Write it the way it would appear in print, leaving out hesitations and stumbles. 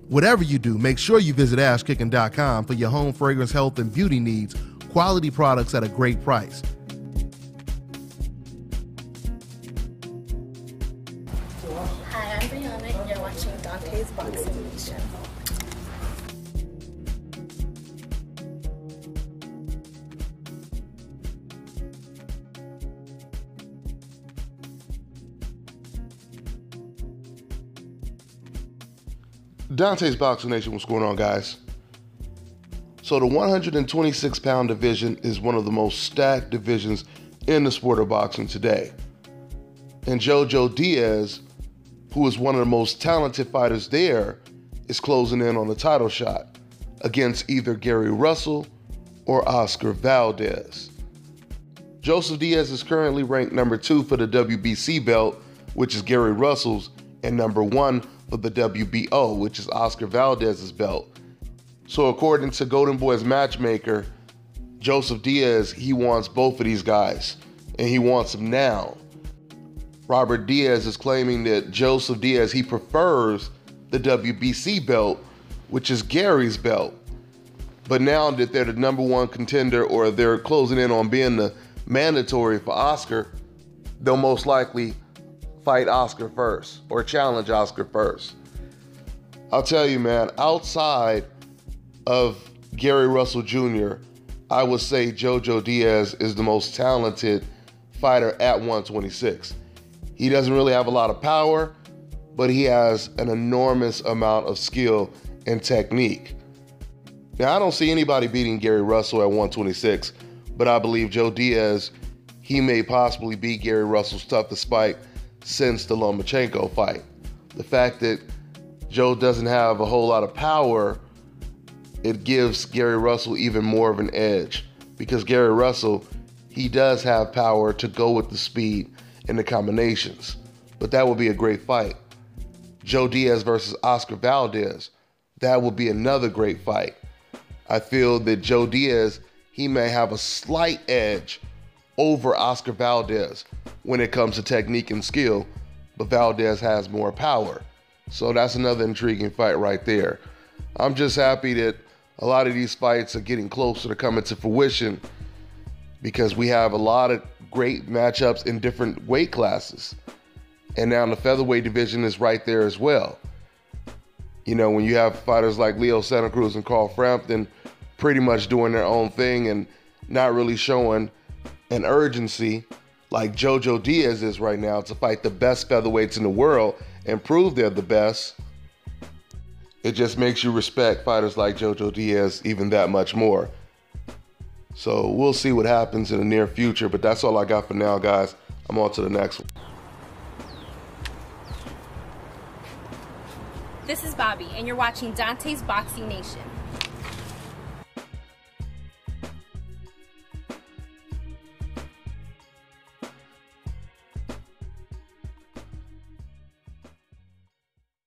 Whatever you do, make sure you visit ashkicking.com for your home fragrance, health, and beauty needs. Quality products at a great price. Hi, I'm Brianna, and you're watching Dante's Boxing Nation. Dante's Boxing Nation, what's going on, guys? So the 126-pound division is one of the most stacked divisions in the sport of boxing today. And JoJo Diaz, who is one of the most talented fighters there, is closing in on the title shot against either Gary Russell or Oscar Valdez. Joseph Diaz is currently ranked number 2 for the WBC belt, which is Gary Russell's, and number 1 for the WBO, which is Oscar Valdez's belt. So according to Golden Boy's matchmaker, Joseph Diaz, he wants both of these guys, and he wants them now. Robert Diaz is claiming that Joseph Diaz, he prefers the WBC belt, which is Gary's belt. But now that they're the number 1 contender, or they're closing in on being the mandatory for Oscar, they'll most likely fight Oscar first or challenge Oscar first. I'll tell you, man, outside of Gary Russell Jr., I would say JoJo Diaz is the most talented fighter at 126. He doesn't really have a lot of power, but he has an enormous amount of skill and technique. Now, I don't see anybody beating Gary Russell at 126, but I believe Joe Diaz, he may possibly beat Gary Russell's toughest fight since the Lomachenko fight. The fact that Joe doesn't have a whole lot of power, it gives Gary Russell even more of an edge, because Gary Russell, he does have power to go with the speed and the combinations. But that would be a great fight. Joe Diaz versus Oscar Valdez, that would be another great fight. I feel that Joe Diaz, he may have a slight edge over Oscar Valdez when it comes to technique and skill, but Valdez has more power. So that's another intriguing fight right there. I'm just happy that a lot of these fights are getting closer to coming to fruition, because we have a lot of great matchups in different weight classes. And now the featherweight division is right there as well. You know, when you have fighters like Leo Santa Cruz and Carl Frampton pretty much doing their own thing and not really showing an urgency like JoJo Diaz is right now to fight the best featherweights in the world and prove they're the best, it just makes you respect fighters like JoJo Diaz even that much more. So we'll see what happens in the near future, but that's all I got for now, guys. I'm on to the next one. This is Bobby, and you're watching Dante's Boxing Nation.